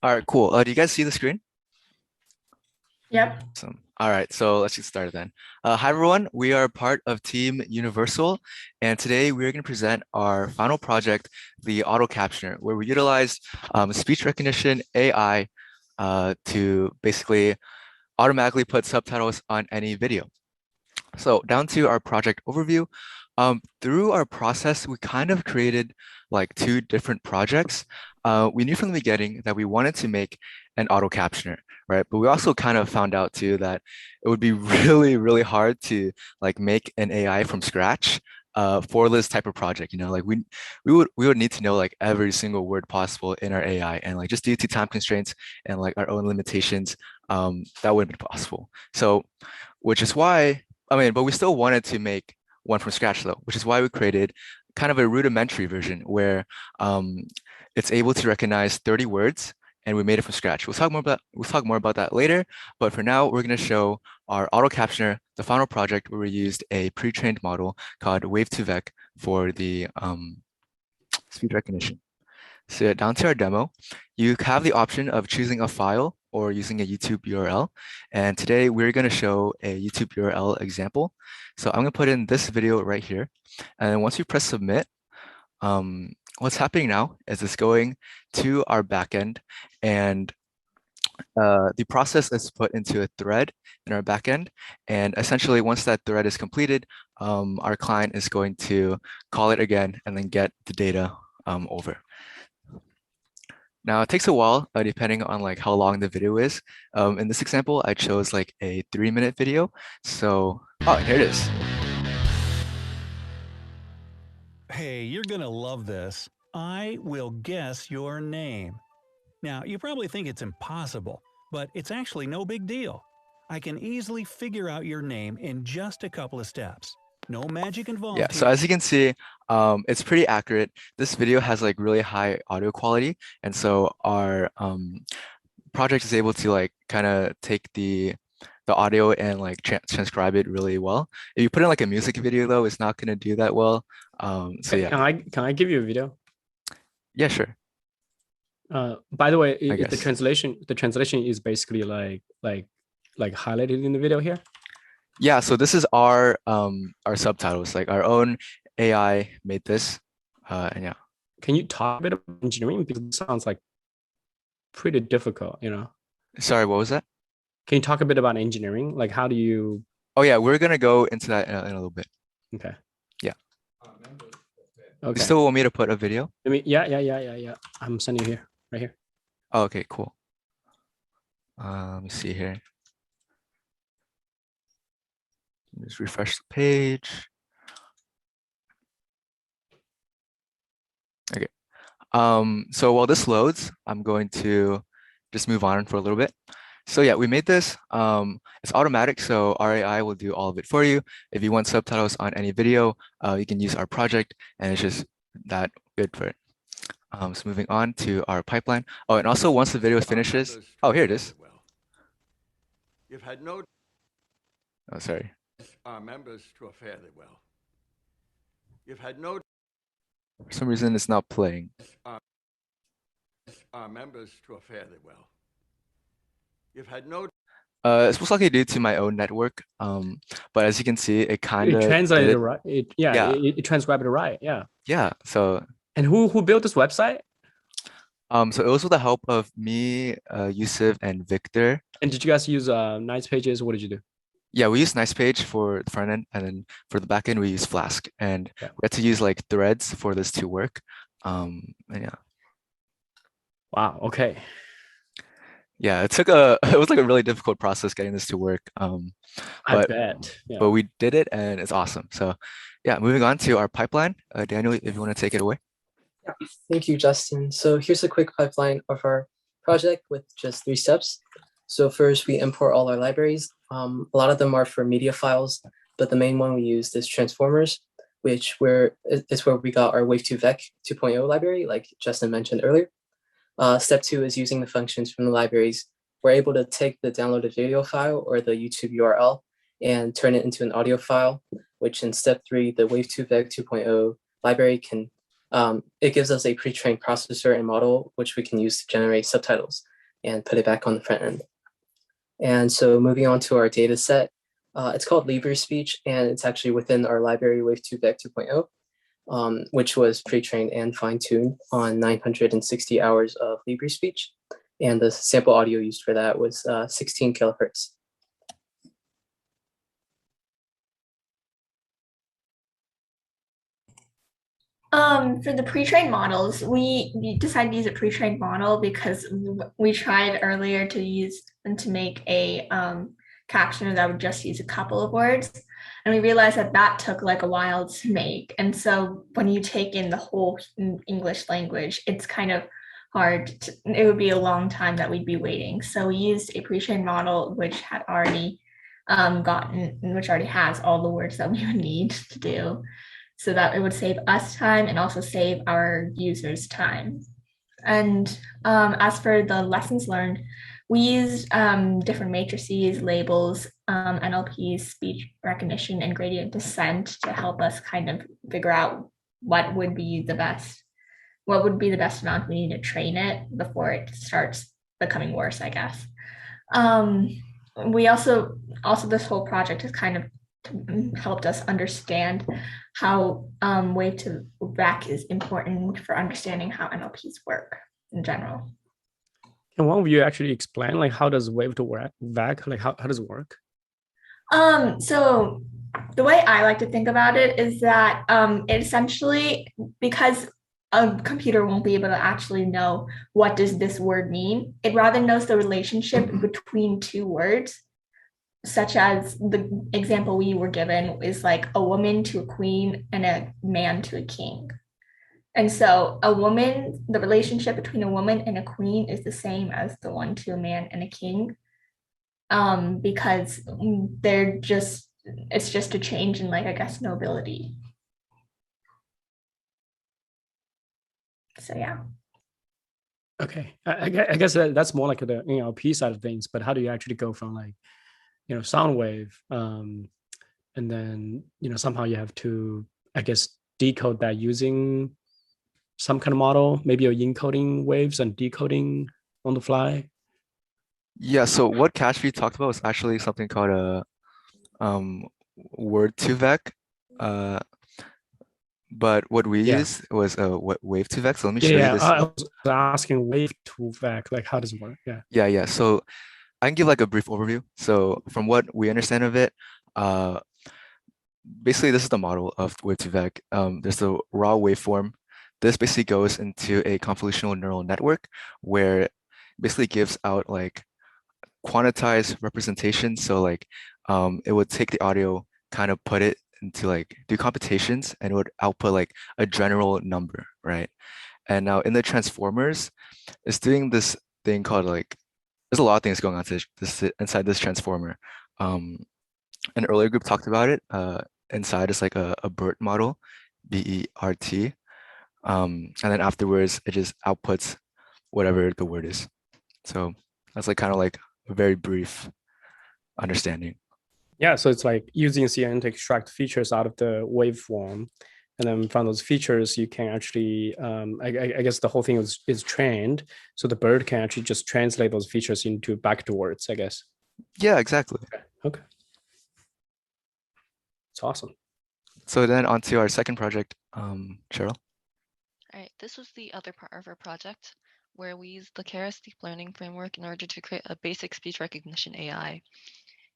All right, cool. Do you guys see the screen? Yep. Awesome. All right, so let's get started then. Hi, everyone. We are part of Team Universal, and today we're going to present our final project, the Auto Captioner, where we utilize speech recognition AI to basically automatically put subtitles on any video. So down to our project overview. Through our process, we kind of created like two different projects. We knew from the beginning that we wanted to make an auto captioner, right? But we also kind of found out too that it would be really, really hard to like make an AI from scratch for this type of project. Like we would need to know like every single word possible in our AI, and like just due to time constraints and like our own limitations, that wouldn't be possible. So, which is why but we still wanted to make one from scratch though, which is why we created kind of a rudimentary version where um, it's able to recognize 30 words, and we made it from scratch. We'll talk more about that later, but for now, we're going to show our auto captioner, the final project where we used a pre-trained model called Wave2Vec for the speech recognition. So yeah, down to our demo, you have the option of choosing a file or using a YouTube URL. And today we're going to show a YouTube URL example. So I'm going to put in this video right here. And then once you press submit, what's happening now is it's going to our backend, and the process is put into a thread in our backend. And essentially, once that thread is completed, our client is going to call it again and then get the data over. Now it takes a while, depending on like how long the video is. In this example, I chose like a 3-minute video. So, oh, here it is. Hey, you're gonna love this. I will guess your name. Now, you probably think it's impossible, but it's actually no big deal. I can easily figure out your name in just a couple of steps. No magic involved Yeah, so here. as you can see, it's pretty accurate. This video has like really high audio quality, and so our project is able to like kind of take the audio and like transcribe it really well. If you put in like a music video though, it's not gonna do that well. So yeah, Can I give you a video? yeah, sure, By the way, I the guess. translation is basically like highlighted in the video here. Yeah, so this is our subtitles, like our own AI made this. And yeah. Can you talk a bit about engineering? Because it sounds like pretty difficult, you know. Sorry, what was that? Can you talk a bit about engineering? Like how do you Oh yeah, we're gonna go into that in a little bit. okay. Yeah. You Okay. still want me to put a video? Yeah. I'm sending you here, right here. Oh, okay, cool. Let me see here. Just refresh the page. Okay. So while this loads, I'm going to just move on for a little bit. So yeah, we made this. It's automatic, so our AI will do all of it for you. If you want subtitles on any video, you can use our project, and it's just that good for it. So moving on to our pipeline. Oh, and also once the video finishes, oh, here it is. You've had no Oh, sorry. our members to a fairly well. You've had no For some reason, it's not playing. our members to a fairly well. You've had no It's most likely due to my own network. But as you can see, it kind It of translated did it it. right. Yeah, It transcribed it right. Yeah. yeah. So And who built this website? so it was with the help of me, Yusuf, and Victor. And did you guys use Nice Pages? What did you do? Yeah, we use NicePage for the front end, and then for the back end, we use Flask. And Yeah. we had to use like threads for this to work. And yeah. Wow. Okay. Yeah, it took a it was like a really difficult process getting this to work. I But bet. Yeah. but we did it, and it's awesome. So yeah, moving on to our pipeline. Daniel, if you want to take it away. Yeah, thank you, Justin. So here's a quick pipeline of our project with just 3 steps. So first, we import all our libraries. A lot of them are for media files, but the main one we used is transformers, which is where we got our Wave2Vec 2.0 library, like Justin mentioned earlier. Step 2 is using the functions from the libraries. We're able to take the downloaded video file or the YouTube URL and turn it into an audio file, which in step 3, the Wave2Vec 2.0 library can it gives us a pre-trained processor and model, which we can use to generate subtitles. and put it back on the front end. And so moving on to our data set, it's called Libre Speech, and it's actually within our library Wave2Vec 2.0, which was pre-trained and fine-tuned on 960 hours of Libre Speech. And the sample audio used for that was 16 kilohertz. For the pre-trained models, we decided to use a pre-trained model because we tried earlier to make a captioner that would just use a couple of words. And we realized that took like a while to make. And so when you take in the whole English language, it's kind of hard. It would be a long time that we'd be waiting. So we used a pre-trained model which had already which already has all the words that we would need to do, so that it would save us time and also save our users time. And as for the lessons learned, we used different matrices, labels, NLP's speech recognition and gradient descent to help us kind of figure out what would be the best amount we need to train it before it starts becoming worse, I guess. We also this whole project has kind of helped us understand how Wave2Vec is important for understanding how NLPs work in general. Can one of you actually explain like how does Wave2Vec, like how does it work? So the way I like to think about it is that it essentially, because a computer won't be able to actually know what does this word mean, it rather knows the relationship between two words, such as the example we were given is like a woman to a queen and a man to a king. And so the relationship between a woman and a queen is the same as the one to a man and a king, because it's just a change in, like, I guess, nobility. So yeah. Okay, I guess that's more like the NLP side of things, but how do you actually go from like, sound wave, and then, somehow you have to, I guess, decode that using some kind of model, maybe you're encoding waves and decoding on the fly? Yeah, so what Kashvi talked about was actually something called a Word2Vec. But what we used was a Wave2Vec. So let me show you this. I was asking Wave2Vec, like how does it work? Yeah. So I can give like a brief overview. So from what we understand of it, basically this is the model of Wave2Vec. There's the raw waveform. This basically goes into a convolutional neural network where it basically gives out like quantized representation. So like it would take the audio, kind of put it into like do computations, and it would output like a general number, right? And now in the transformers, it's doing this thing called like, there's a lot of things going on inside this transformer. An earlier group talked about it. Inside is like a BERT model, BERT. And then afterwards, it just outputs whatever the word is. So that's like kind of like a very brief understanding. Yeah, so it's like using CNN to extract features out of the waveform, and then from those features, you can actually, I guess the whole thing is trained, so the bird can actually just translate those features into back to words, I guess. Yeah, exactly. Okay. It's awesome. So then on to our second project, Cheryl. All right, this was the other part of our project where we used the Keras deep learning framework in order to create a basic speech recognition AI.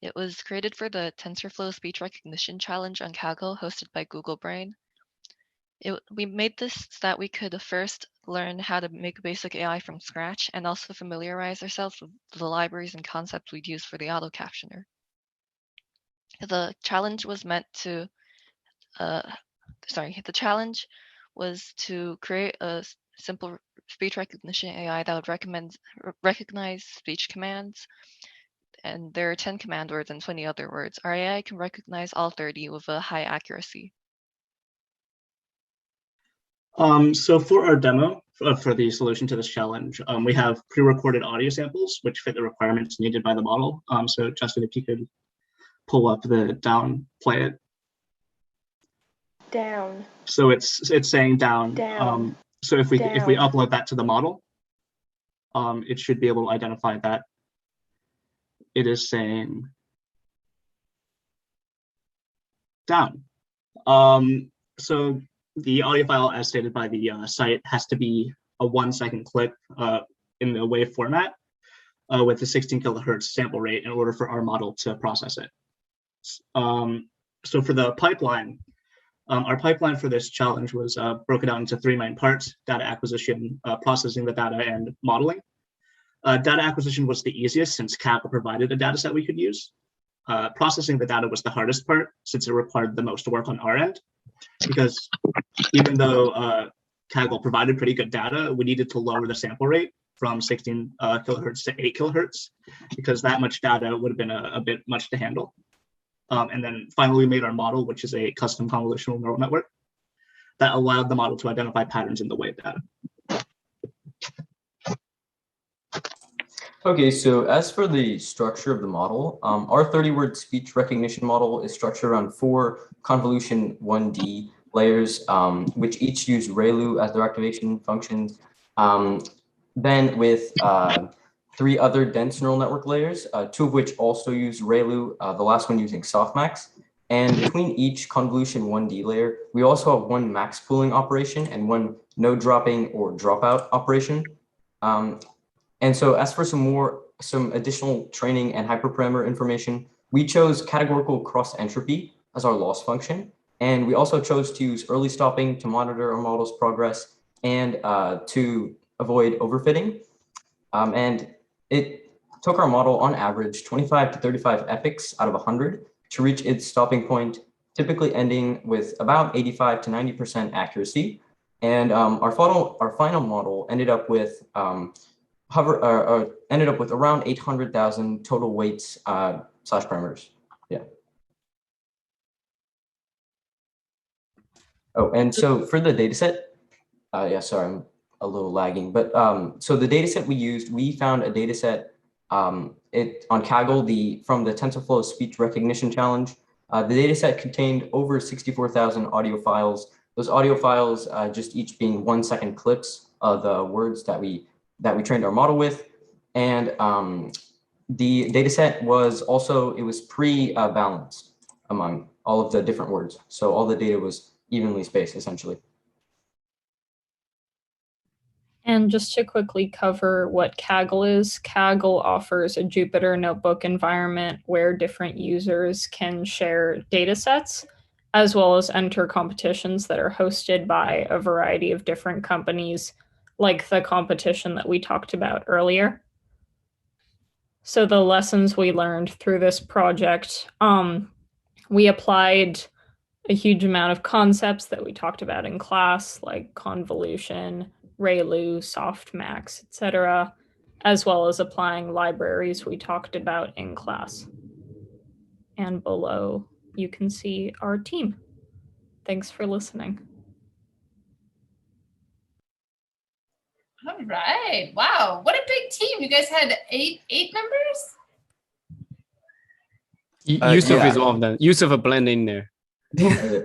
It was created for the TensorFlow Speech Recognition Challenge on Kaggle hosted by Google Brain. We made this so that we could first learn how to make a basic AI from scratch and also familiarize ourselves with the libraries and concepts we'd use for the auto captioner. The challenge was to create a simple speech recognition AI that would recognize speech commands. And there are 10 command words and 20 other words. Our AI can recognize all 30 with a high accuracy. So for our demo, for the solution to this challenge, we have pre-recorded audio samples which fit the requirements needed by the model. So Justin, if you could pull up the down, play it. Down. So it's saying down. Down. So if we Down. upload that to the model, it should be able to identify that it is saying down. So the audio file, as stated by the site, has to be a 1-second clip in the WAV format with a 16 kilohertz sample rate in order for our model to process it. So for the pipeline, our pipeline for this challenge was broken down into 3 main parts: data acquisition, processing the data, and modeling. Data acquisition was the easiest since Kaggle provided a data set we could use. Processing the data was the hardest part since it required the most work on our end, because even though Kaggle provided pretty good data, we needed to lower the sample rate from 16 kilohertz to 8 kilohertz, because that much data would have been a bit much to handle. And then finally, we made our model, which is a custom convolutional neural network that allowed the model to identify patterns in the wave data. Okay, so as for the structure of the model, our 30-word speech recognition model is structured around 4 convolution 1D layers, which each use ReLU as their activation functions. Then with 3 other dense neural network layers, 2 of which also use ReLU, the last one using softmax. And between each convolution 1D layer, we also have 1 max pooling operation and 1 node dropping or dropout operation. And so as for some additional training and hyperparameter information, we chose categorical cross entropy as our loss function. And we also chose to use early stopping to monitor our model's progress and to avoid overfitting. And it took our model on average 25 to 35 epochs out of 100 to reach its stopping point, typically ending with about 85 to 90% accuracy. And our final model ended up with around 800,000 total weights / parameters. Yeah. Oh, and so for the data set, yeah, sorry, I'm a little lagging, but so the data set we found a data set on Kaggle from the TensorFlow Speech Recognition Challenge. The data set contained over 64,000 audio files. Those audio files just each being 1-second clips of the words that we trained our model with. And the data set was also, it was pre-balanced among all of the different words. So all the data was evenly spaced essentially. And just to quickly cover what Kaggle is, Kaggle offers a Jupyter notebook environment where different users can share data sets, as well as enter competitions that are hosted by a variety of different companies, like the competition that we talked about earlier. So the lessons we learned through this project, we applied a huge amount of concepts that we talked about in class, like convolution, ReLU, softmax, etc., as well as applying libraries we talked about in class. And below, you can see our team. Thanks for listening. All right. Wow. What a big team. You guys had eight members? Yusuf is one of them. Yusuf blend in there. Yeah.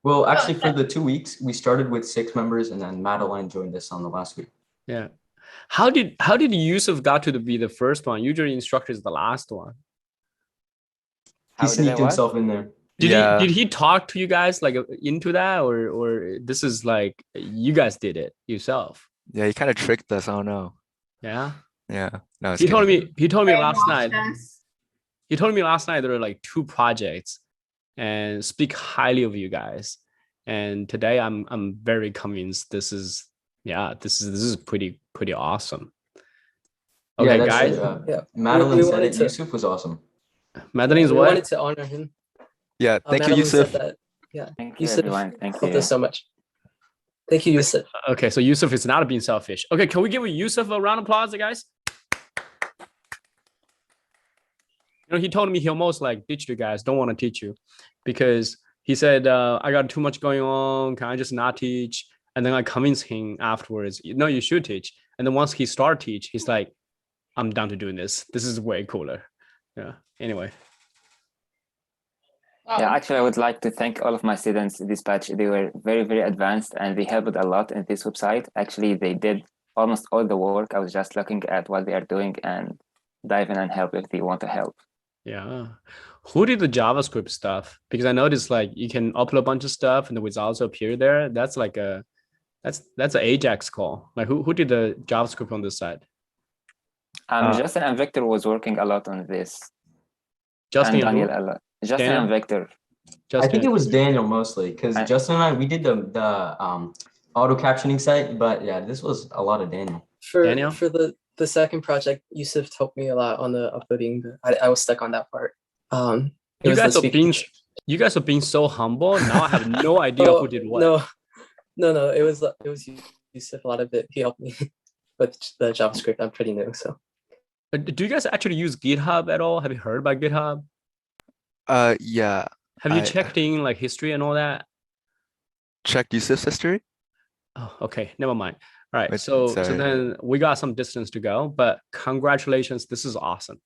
Well, actually, for the 2 weeks, we started with 6 members, and then Madeline joined us on the last week. Yeah. How did Yusuf got to be the first one? Usually, instructor is the last one. He sneaked himself in there. Did he talk to you guys like into that, or this is like you guys did it yourself? Yeah, he kind of tricked us. I don't know. Yeah. Yeah. No, he told me last night. Us. He told me last night there were like 2 projects, and speak highly of you guys. And today I'm very convinced this is pretty awesome. Okay, yeah, guys. Madeline said it. Yusuf was awesome. Madeline's we what? wanted to honor him. Yeah, thank you, Madeline Yusuf. said that, yeah, Thank you, Yusuf everyone. Thank helped you. us so much. Thank you, Yusuf. Okay, so Yusuf is not being selfish. Okay, can we give Yusuf a round of applause, guys? You know, he told me he almost like ditched you guys, don't want to teach you, because he said, I got too much going on. Can I just not teach? And then I convinced him afterwards, no, you should teach. And then once he started teach, he's like, I'm down to doing this. This is way cooler. Yeah. Anyway. Yeah, actually, I would like to thank all of my students this batch. They were very, very advanced and they helped a lot in this website. Actually, they did almost all the work. I was just looking at what they are doing and dive in and help if they want to help. Yeah. Who did the JavaScript stuff? Because I noticed like you can upload a bunch of stuff and the results appear there. That's like that's an Ajax call. Like who did the JavaScript on this side? Justin and Victor was working a lot on this. Justin and Daniel who? a lot. Justin Daniel? and Victor. I think it was Daniel mostly, because I- Justin and I, we did the auto captioning site, but yeah, this was a lot of Daniel. Daniel? For the second project, Yusuf helped me a lot on the uploading. I was stuck on that part. You guys are being so humble. Now I have no idea who did what. No. It was Yusuf a lot of it. He helped me with the JavaScript. I'm pretty new, so. Do you guys actually use GitHub at all? Have you heard about GitHub? Yeah. Have you checked in like history and all that? Checked Yusuf's history? Oh, okay. Never mind. All right. Wait, So sorry. then we got some distance to go, but congratulations. This is awesome.